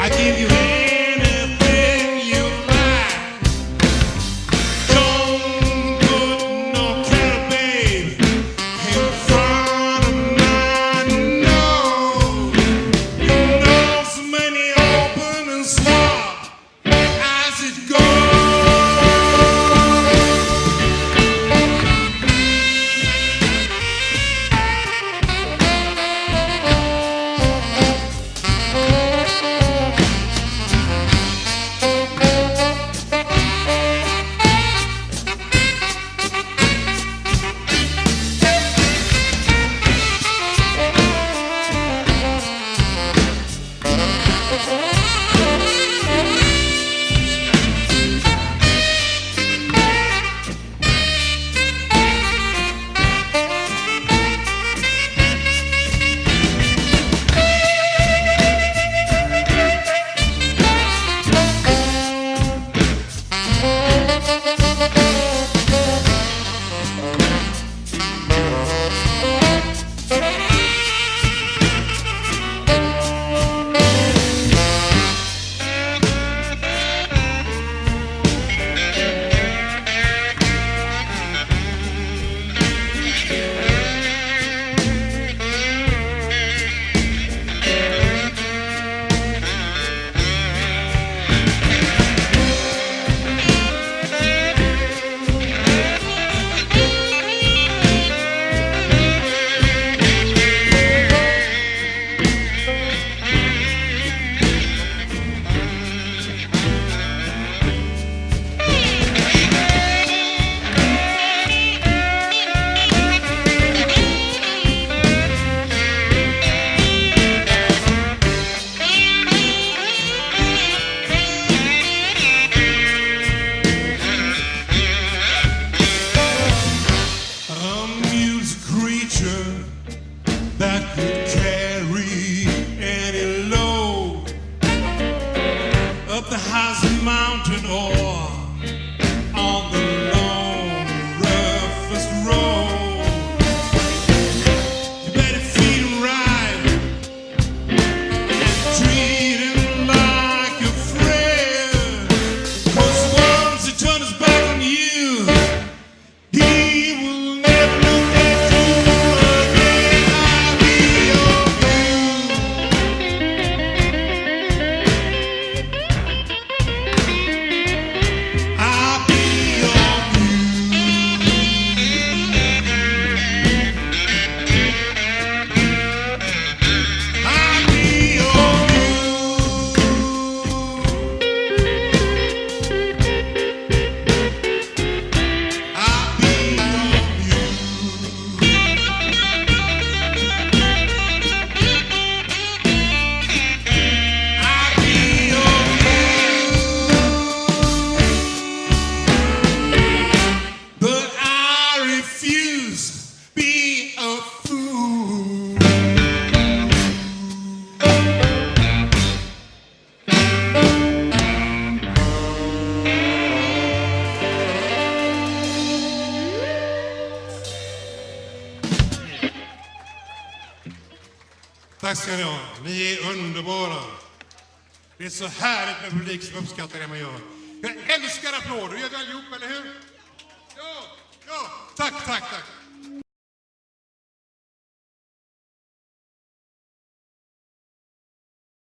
I give you anything you like. Don't put no kind of babe in front of mine. No, you know so many open and stop as it goes. That could carry any load up the highest mountain or on the long, roughest road. You better feed him right and treat him like a friend, 'cause once he turns his back on you, he will never look at you again. I'll be your view. I'll be your view. I'll be your view. I'll be your but I refuse be a fool. Tack ska ni ha. Ni är underbara. Det är så härligt med publik som uppskattar det man gör. Jag älskar applåder. Gör vi allihop, eller hur? Ja, tack.